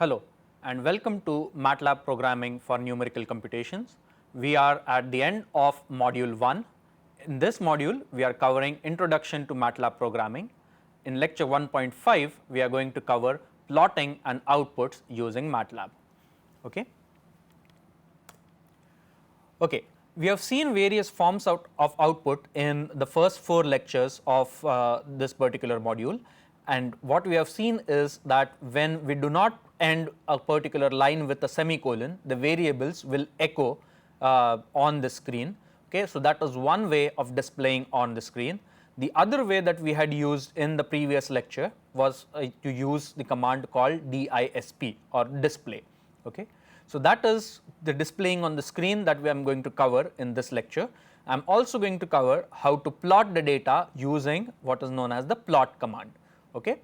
Hello and welcome to MATLAB programming for numerical computations. We are at the end of module 1. In this module we are covering introduction to MATLAB programming. In lecture 1.5 we are going to cover plotting and outputs using MATLAB. Okay. Okay. We have seen various forms of output in the first 4 lectures of this particular module, and what we have seen is that when we do not end a particular line with a semicolon, the variables will echo on the screen. Okay. So, that is one way of displaying on the screen. The other way that we had used in the previous lecture was to use the command called DISP or display. Okay. So, that is the displaying on the screen that I am going to cover in this lecture. I am also going to cover how to plot the data using what is known as the plot command. Okay.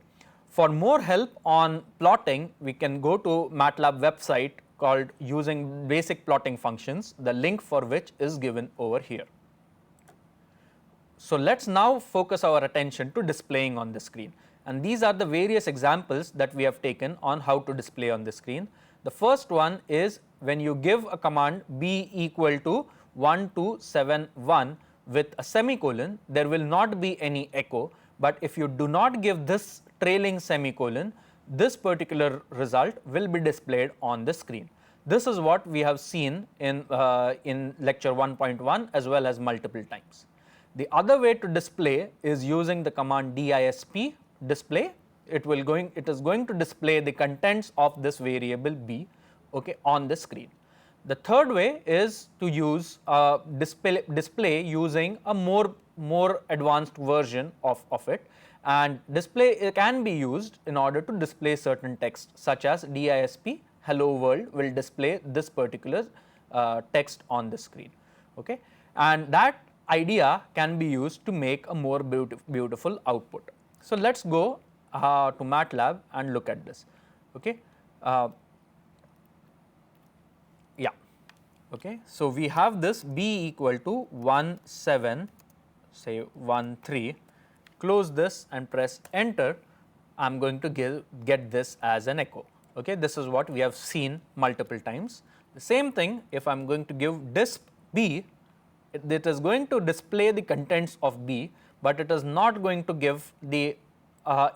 For more help on plotting, we can go to MATLAB website called using basic plotting functions, the link for which is given over here. So, let us now focus our attention to displaying on the screen, and these are the various examples that we have taken on how to display on the screen. The first one is when you give a command b equal to 1271 with a semicolon, there will not be any echo, but if you do not give this trailing semicolon, this particular result will be displayed on the screen. This is what we have seen in lecture 1.1 as well as multiple times. The other way to display is using the command DISP display. It is going to display the contents of this variable b, okay, on the screen. The third way is to use display using a more advanced version of it, and display can be used in order to display certain text, such as DISP hello world will display this particular text on the screen. Okay. And that idea can be used to make a more beautiful output. So, let us go to MATLAB and look at this. Okay. Yeah. Okay. So, we have this b equal to 13, close this and press enter. I am going to get this as an echo. Okay. This is what we have seen multiple times. The same thing, if I am going to give disp b, it is going to display the contents of b, but it is not going to give the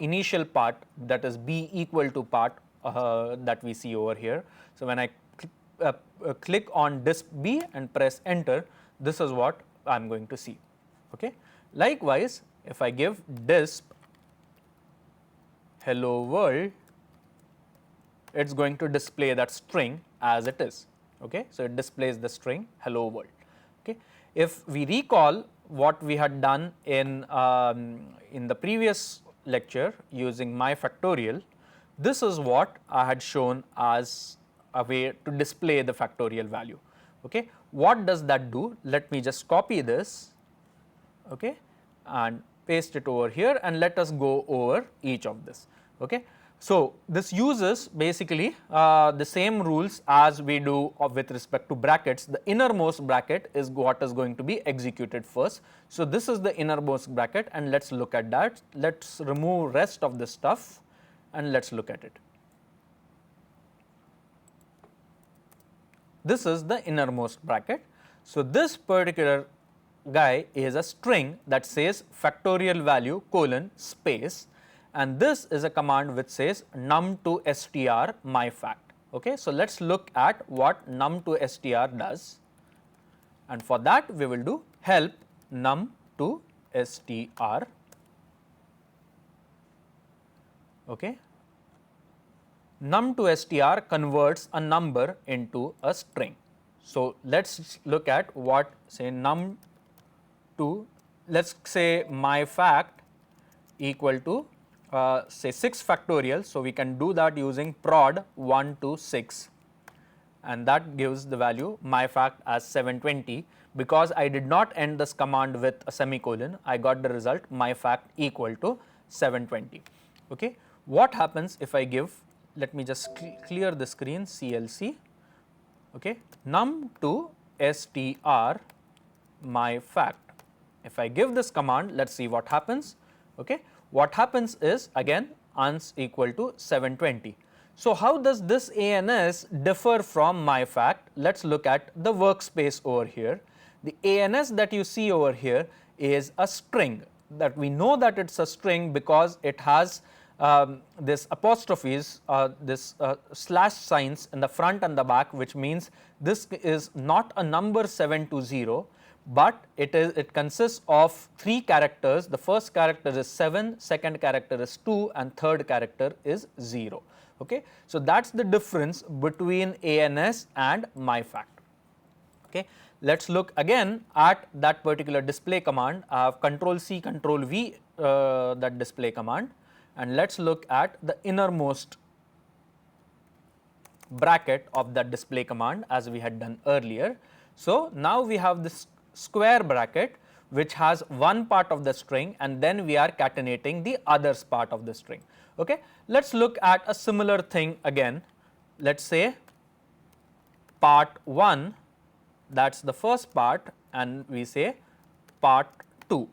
initial part, that is b equal to part that we see over here. So, when I click on disp b and press enter, this is what I am going to see. Okay. Likewise, if I give disp hello world, it is going to display that string as it is. Okay. So, it displays the string hello world. Okay. If we recall what we had done in the previous lecture using my factorial, this is what I had shown as a way to display the factorial value. Okay. What does that do? Let me just copy this, okay, and paste it over here, and let us go over each of this. Okay. So, this uses basically the same rules as we do with respect to brackets. The innermost bracket is what is going to be executed first. So, this is the innermost bracket, and let us look at that. Let us remove rest of the stuff and let us look at it. This is the innermost bracket. So, this particular guy is a string that says factorial value colon space, and this is a command which says num to str my fact. Okay. So, let us look at what num to str does, and for that we will do help num to str. Okay. Num to str converts a number into a string. So, let us look at what say num to, let us say my fact equal to say 6 factorial. So, we can do that using prod 1 to 6, and that gives the value my fact as 720. Because I did not end this command with a semicolon, I got the result my fact equal to 720. Okay. What happens if I give, let me just clear the screen, CLC, okay, num to str my fact. If I give this command, let us see what happens. Okay. What happens is again ans equal to 720. So, how does this ANS differ from myFact? Let us look at the workspace over here. The ANS that you see over here is a string, that we know that it is a string because it has this apostrophes, this slash signs in the front and the back, which means this is not a number 720, but it consists of 3 characters. The first character is 7, second character is 2 and third character is 0. Okay. So, that is the difference between ANS and myFact. Okay. Let us look again at that particular display command. I have Control C, Control V that display command, and let us look at the innermost bracket of that display command as we had done earlier. So, now we have this square bracket which has one part of the string and then we are catenating the other part of the string. Okay. Let us look at a similar thing again. Let us say part 1, that is the first part, and we say part 2,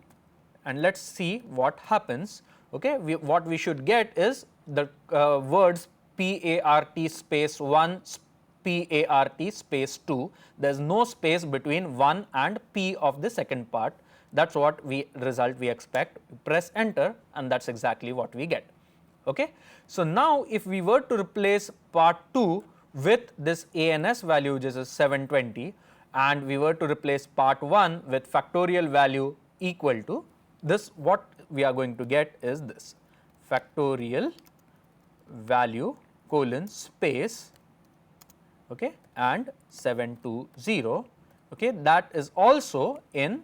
and let us see what happens. Okay. What we should get is the words PART space 1 PART space 2, there is no space between 1 and P of the second part. That is what result we expect. Press enter and that is exactly what we get. Okay. So, now if we were to replace part 2 with this ANS value which is 720 and we were to replace part 1 with factorial value equal to this, what we are going to get is this factorial value colon space, okay, and 720, okay, that is also in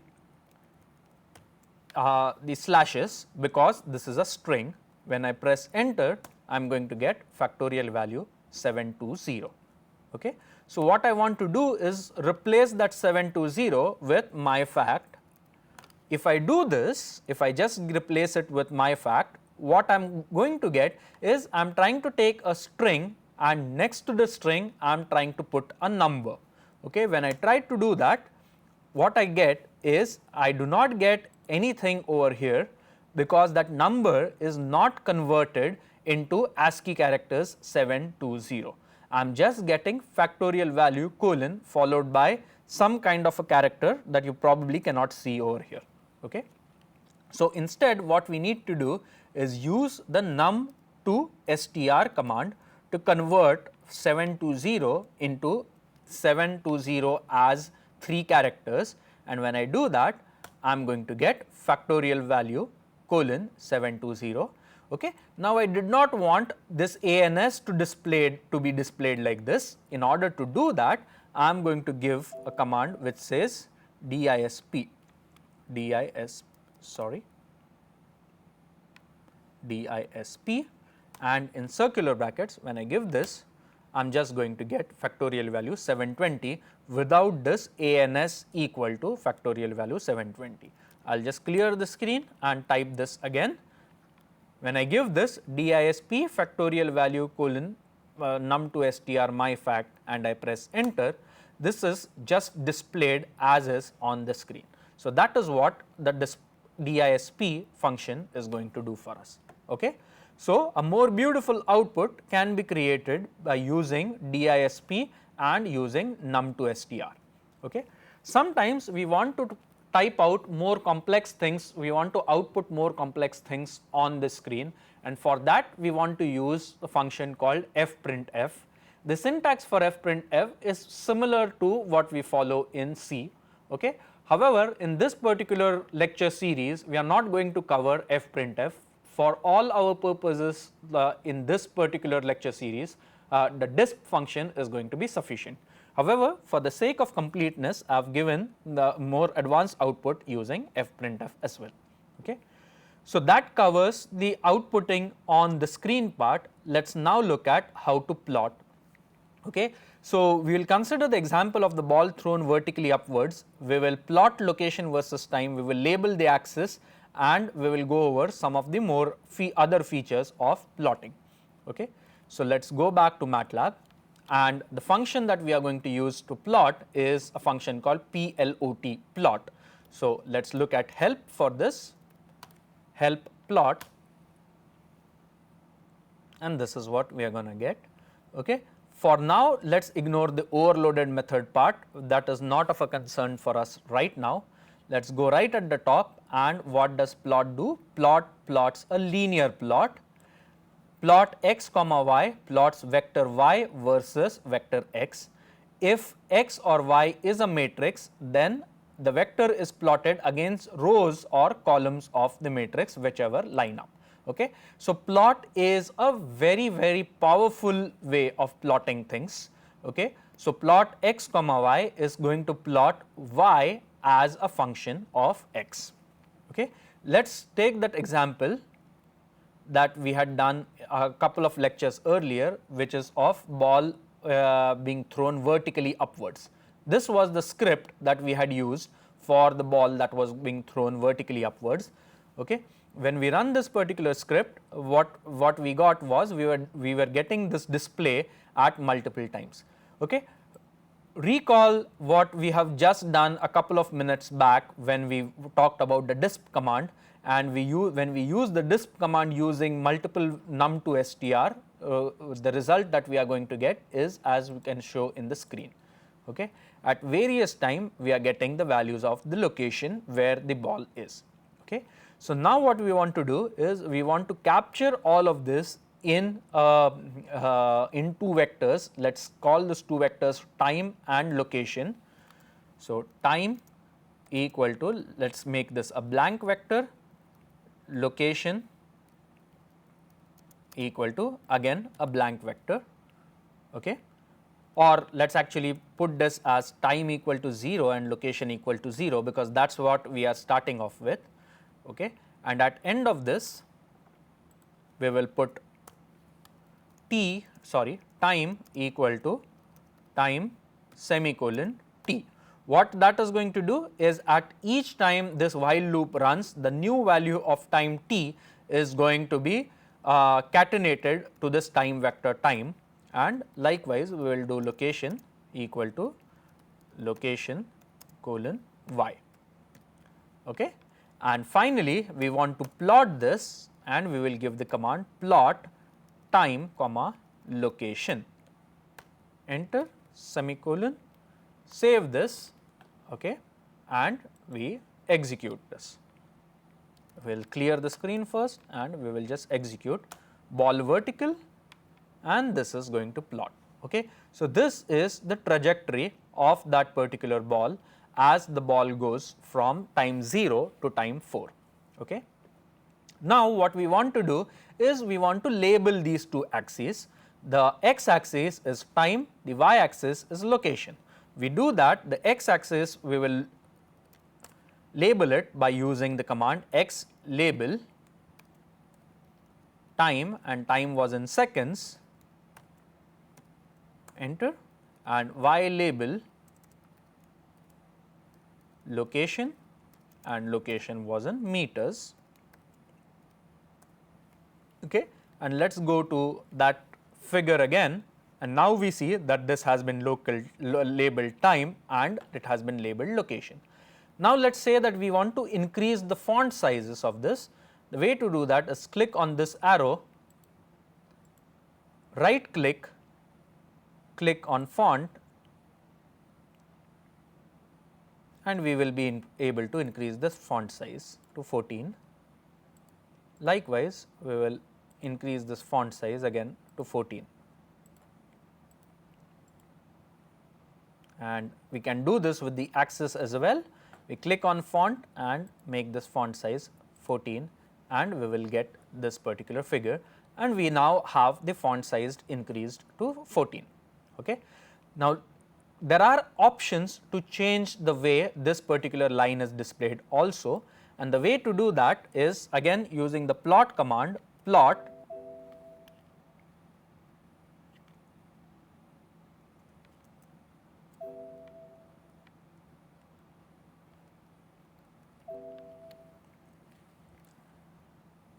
the slashes because this is a string. When I press enter, I am going to get factorial value 720. Okay. So, what I want to do is replace that 720 with myFact. If I do this, if I just replace it with myFact, what I am going to get is I am trying to take a string and next to the string I am trying to put a number. Okay. When I try to do that, what I get is I do not get anything over here because that number is not converted into ASCII characters 720. I am just getting factorial value colon followed by some kind of a character that you probably cannot see over here. Okay. So, instead what we need to do is use the num to str command to convert 720 into 720 as 3 characters, and when I do that I am going to get factorial value colon 720. Okay. Now, I did not want this ANS to be displayed like this. In order to do that, I am going to give a command which says disp, and in circular brackets when I give this, I am just going to get factorial value 720 without this ANS equal to factorial value 720. I will just clear the screen and type this again. When I give this disp factorial value colon num to str myFact and I press enter, this is just displayed as is on the screen. So, that is what the disp function is going to do for us. Okay. So, a more beautiful output can be created by using disp and using num to str. Okay. Sometimes we want to type out more complex things, we want to output more complex things on the screen, and for that we want to use a function called fprintf. The syntax for fprintf is similar to what we follow in C. Okay. However, in this particular lecture series we are not going to cover fprintf. For all our purposes in this particular lecture series, the disp function is going to be sufficient. However, for the sake of completeness, I have given the more advanced output using fprintf as well. Okay. So, that covers the outputting on the screen part. Let us now look at how to plot. Okay. So, we will consider the example of the ball thrown vertically upwards. We will plot location versus time, we will label the axis, and we will go over some of the more other features of plotting. Okay. So, let us go back to MATLAB, and the function that we are going to use to plot is a function called plot plot. So, let us look at help for this, help plot, and this is what we are going to get. Okay. For now, let us ignore the overloaded method part, that is not of a concern for us right now. Let us go right at the top, and what does plot do? Plot plots a linear plot. Plot x comma y plots vector y versus vector x. If x or y is a matrix, then the vector is plotted against rows or columns of the matrix, whichever line up. Okay. So, plot is a very powerful way of plotting things. Okay. So, plot x comma y is going to plot y as a function of x. Okay. Let us take that example that we had done a couple of lectures earlier, which is of ball being thrown vertically upwards. This was the script that we had used for the ball that was being thrown vertically upwards. Okay. When we run this particular script, what we got was we were getting this display at multiple times. Okay. Recall what we have just done a couple of minutes back when we talked about the disp command, and when we use the disp command using multiple num to str, the result that we are going to get is as we can show in the screen. Okay. At various time we are getting the values of the location where the ball is. Okay. So, now what we want to do is we want to capture all of this in two vectors. Let us call these two vectors time and location. So, time equal to, let us make this a blank vector, location equal to again a blank vector. Okay. Or let us actually put this as time equal to 0 and location equal to 0, because that is what we are starting off with. Okay. And at end of this we will put time equal to time semicolon t. What that is going to do is at each time this while loop runs, the new value of time t is going to be catenated to this time vector time, and likewise we will do location equal to location colon y. Okay. And finally, we want to plot this, and we will give the command plot time comma location, enter semicolon, save this. Okay. And we execute this. We will clear the screen first, and we will just execute ball vertical, and this is going to plot. Okay. So, this is the trajectory of that particular ball as the ball goes from time 0 to time 4. Okay. Now, what we want to do is we want to label these two axes. The x axis is time, the y axis is location. We do that, the x axis we will label it by using the command x label time, and time was in seconds, enter, and y label location, and location was in meters. Okay. And let us go to that figure again, and now we see that this has been labeled time and it has been labeled location. Now, let us say that we want to increase the font sizes of this. The way to do that is click on this arrow, right click, click on font, and we will be able to increase the font size to 14. Likewise, we will increase this font size again to 14. And we can do this with the axis as well. We click on font and make this font size 14, and we will get this particular figure, and we now have the font size increased to 14. Okay. Now, there are options to change the way this particular line is displayed also, and the way to do that is again using the plot command, plot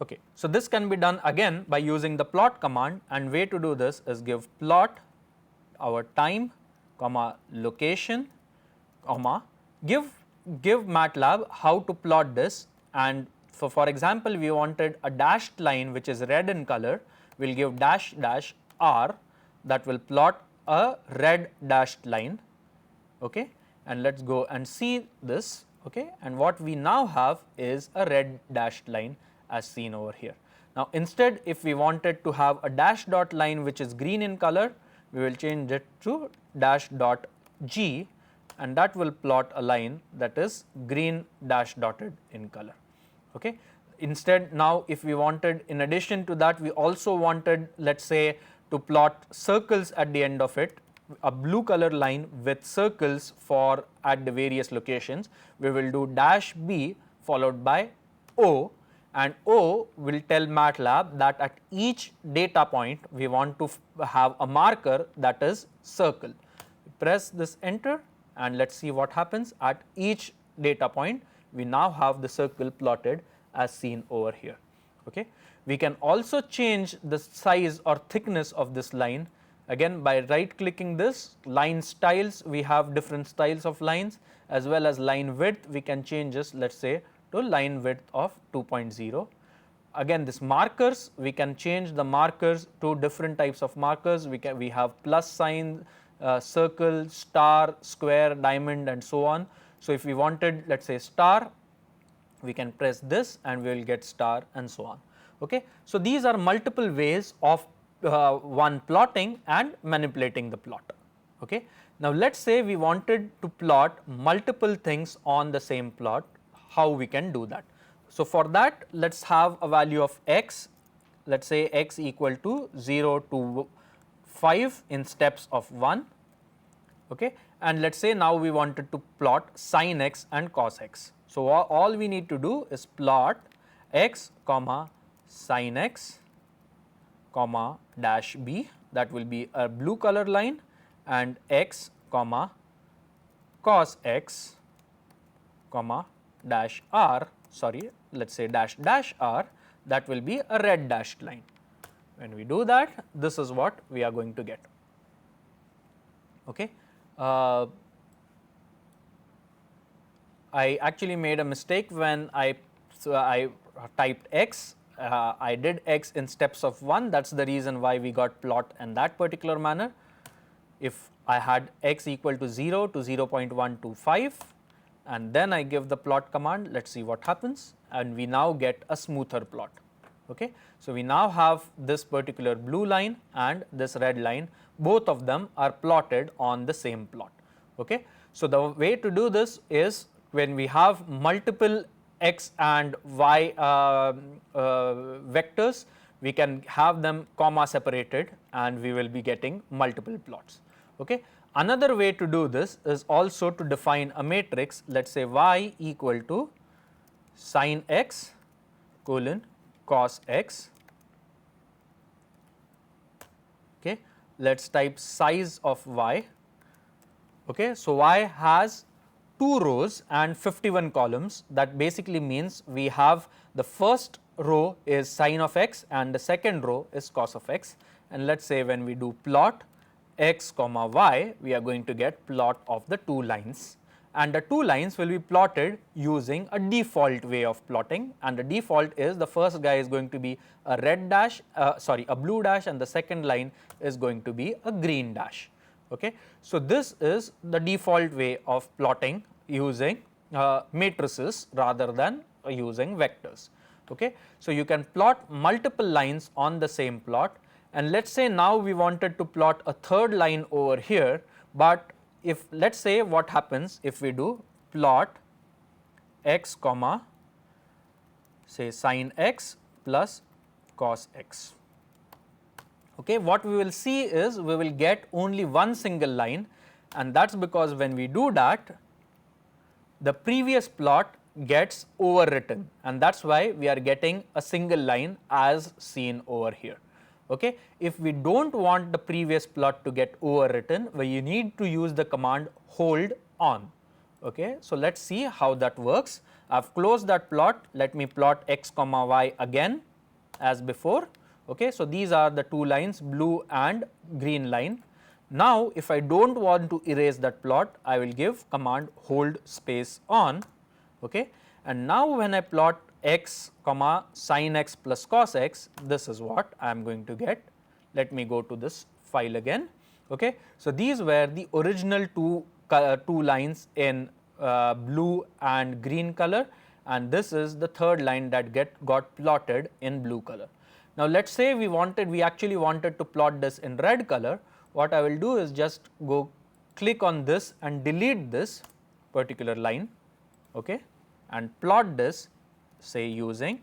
Okay. So, this can be done again by using the plot command, and way to do this is give plot our time comma location comma give MATLAB how to plot this, and for example, we wanted a dashed line which is red in color, we will give dash dash r, that will plot a red dashed line, okay, and let us go and see this, okay, and what we now have is a red dashed line as seen over here. Now, instead if we wanted to have a dash dot line which is green in color, we will change it to dash dot G, and that will plot a line that is green dash dotted in color, okay. Instead, now if we wanted, in addition to that, we also wanted, let us say, to plot circles at the end of it, a blue color line with circles for at the various locations, we will do dash B followed by O, and O will tell MATLAB that at each data point we want to have a marker that is circle. Press this enter and let us see what happens. At each data point we now have the circle plotted as seen over here, okay. We can also change the size or thickness of this line, again by right clicking this line styles. We have different styles of lines, as well as line width we can change this, let us say, to line width of 2.0. Again, this markers, we can change the markers to different types of markers. We have plus sign, circle, star, square, diamond, and so on. So if we wanted, let us say, star, we can press this and we will get star, and so on, okay. So these are multiple ways of one plotting and manipulating the plot, okay. Now let us say we wanted to plot multiple things on the same plot, how we can do that. So for that, let us have a value of x, let us say x equal to 0 to 5 in steps of 1, okay, and let us say now we wanted to plot sin x and cos x. So all we need to do is plot x comma sin x comma dash b, that will be a blue color line, and x comma cos x comma dash r, sorry, let us say dash dash r, that will be a red dashed line. When we do that, this is what we are going to get, okay. I actually made a mistake when I typed x, I did x in steps of 1, that is the reason why we got plot in that particular manner. If I had x equal to 0 to 0.125 and then I give the plot command, let us see what happens, and we now get a smoother plot, okay. So we now have this particular blue line and this red line, both of them are plotted on the same plot, okay. So the way to do this is, when we have multiple x and y vectors, we can have them comma separated and we will be getting multiple plots, okay. Another way to do this is also to define a matrix, let us say y equal to sin x colon cos x, okay. Let us type size of y, okay. So y has 2 rows and 51 columns, that basically means we have the first row is sin of x and the second row is cos of x, and let us say when we do plot x comma y, we are going to get plot of the 2 lines, and the 2 lines will be plotted using a default way of plotting, and the default is the first guy is going to be a red dash, a blue dash, and the second line is going to be a green dash, okay. So this is the default way of plotting using matrices rather than using vectors, okay. So you can plot multiple lines on the same plot, and let us say now we wanted to plot a third line over here, but if let us say what happens if we do plot x comma say sin x plus cos x, okay. What we will see is we will get only one single line, and that is because when we do that, the previous plot gets overwritten, and that is why we are getting a single line as seen over here, okay. If we do not want the previous plot to get overwritten, well, you need to use the command hold on, okay. So let us see how that works. I have closed that plot, let me plot x comma y again as before, okay. So these are the 2 lines, blue and green line. Now if I do not want to erase that plot, I will give command hold space on, okay. And now when I plot x comma sin x plus cos x, this is what I am going to get. Let me go to this file again. Okay. So, these were the original two lines in blue and green color, and this is the third line that got plotted in blue color. Now, let us say we actually wanted to plot this in red color. What I will do is just go click on this and delete this particular line, okay, and plot this, say using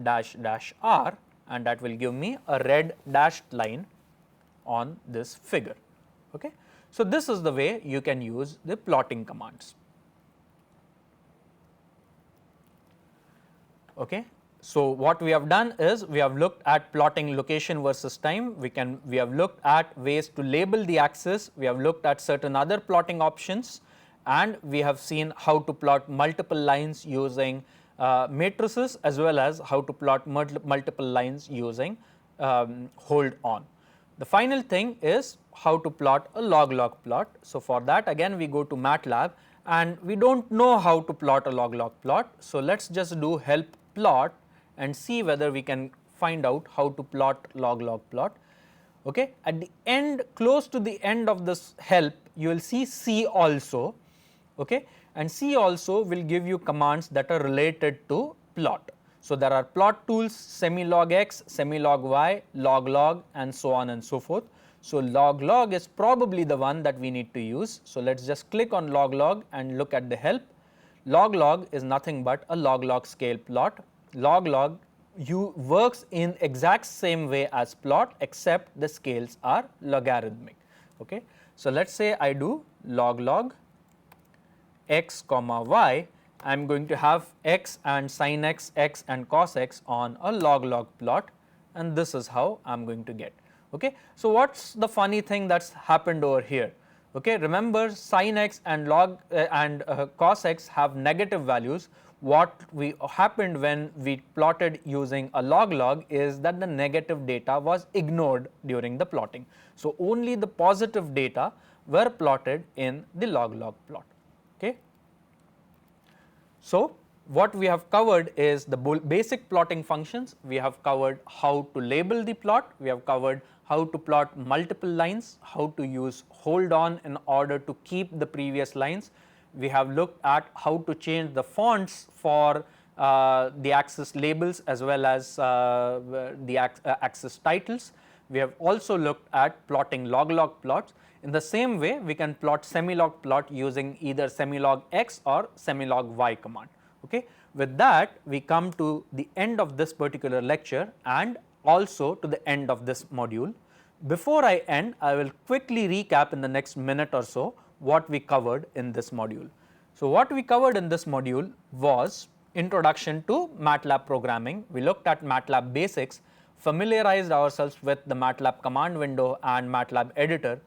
dash dash r, and that will give me a red dashed line on this figure. Okay. So, this is the way you can use the plotting commands. Okay. So, what we have done is we have looked at plotting location versus time. We have looked at ways to label the axis. We have looked at certain other plotting options, and we have seen how to plot multiple lines using matrices, as well as how to plot multiple lines using hold on. The final thing is how to plot a log-log plot. So, for that again we go to MATLAB, and we do not know how to plot a log-log plot. So, let us just do help plot and see whether we can find out how to plot log-log plot. Okay. At the end, close to the end of this help, you will see C also, okay, and C also will give you commands that are related to plot. So, there are plot tools, semi-log x, semi-log y, log-log, and so on and so forth. So, log-log is probably the one that we need to use. So, let us just click on log-log and look at the help. Log-log is nothing but a log-log scale plot. Log-log works in exact same way as plot, except the scales are logarithmic. Okay. So, let us say I do log-log x comma y. I am going to have x and sin x, x and cos x on a log-log plot, and this is how I am going to get. Okay. So, what is the funny thing that has happened over here? Okay. Remember, sin x and cos x have negative values. What happened when we plotted using a log-log is that the negative data was ignored during the plotting. So, only the positive data were plotted in the log-log plot. Okay. So, what we have covered is the basic plotting functions. We have covered how to label the plot, we have covered how to plot multiple lines, how to use hold on in order to keep the previous lines. We have looked at how to change the fonts for the axis labels as well as the axis titles. We have also looked at plotting log-log plots. In the same way, we can plot semi-log plot using either semi-log x or semi-log y command. Okay. With that, we come to the end of this particular lecture and also to the end of this module. Before I end, I will quickly recap in the next minute or so what we covered in this module. So, what we covered in this module was introduction to MATLAB programming. We looked at MATLAB basics, familiarized ourselves with the MATLAB command window and MATLAB editor.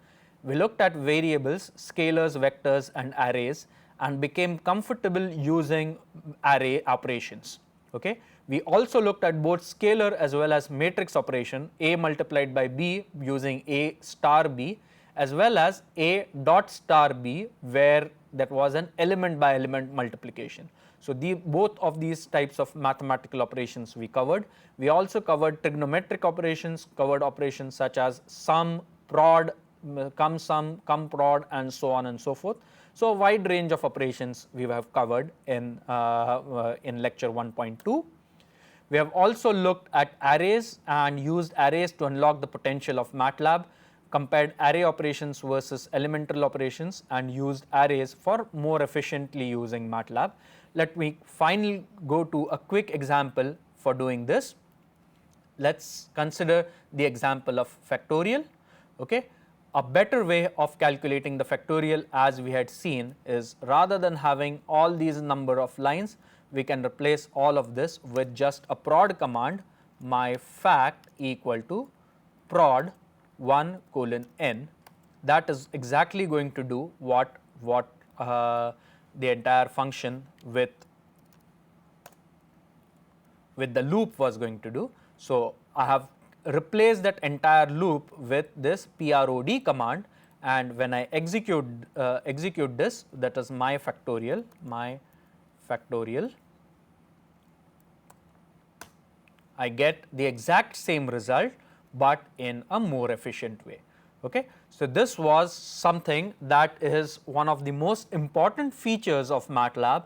We looked at variables, scalars, vectors and arrays, and became comfortable using array operations. Okay. We also looked at both scalar as well as matrix operation, A multiplied by B using A star B, as well as A dot star B, where that was an element by element multiplication. So, both of these types of mathematical operations we covered. We also covered trigonometric operations, covered operations such as sum, prod, cum sum, cum prod, and so on and so forth. So, a wide range of operations we have covered in lecture 1.2. We have also looked at arrays and used arrays to unlock the potential of MATLAB, compared array operations versus elemental operations, and used arrays for more efficiently using MATLAB. Let me finally go to a quick example for doing this. Let us consider the example of factorial. Okay. A better way of calculating the factorial, as we had seen, is rather than having all these number of lines, we can replace all of this with just a prod command, my fact equal to prod 1 colon n. That is exactly going to do what the entire function with the loop was going to do. So, I have replaced that entire loop with this prod command, and when I execute this, that is my factorial, I get the exact same result, but in a more efficient way. Okay. So, this was something that is one of the most important features of MATLAB,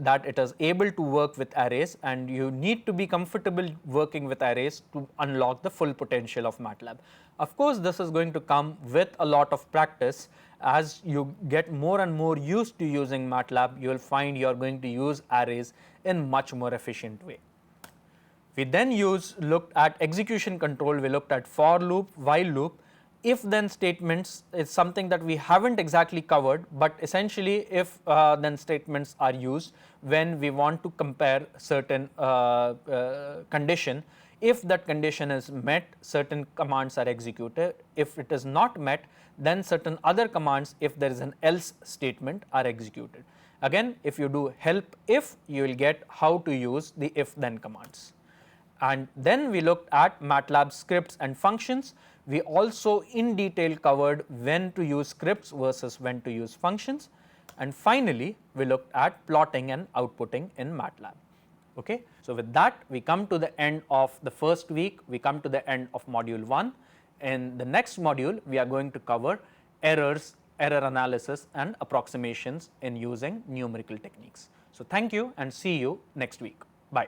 that it is able to work with arrays, and you need to be comfortable working with arrays to unlock the full potential of MATLAB. Of course, this is going to come with a lot of practice. As you get more and more used to using MATLAB, you will find you are going to use arrays in much more efficient way. We then looked at execution control, we looked at for loop, while loop. If then statements is something that we haven't exactly covered, but essentially if then statements are used when we want to compare certain condition. If that condition is met, certain commands are executed. If it is not met, then certain other commands, if there is an else statement, are executed. Again, if you do help if, you will get how to use the if then commands. And then we looked at MATLAB scripts and functions. We also in detail covered when to use scripts versus when to use functions. And finally, we looked at plotting and outputting in MATLAB. Okay. So, with that we come to the end of the first week, we come to the end of module 1. In the next module, we are going to cover errors, error analysis and approximations in using numerical techniques. So, thank you and see you next week. Bye.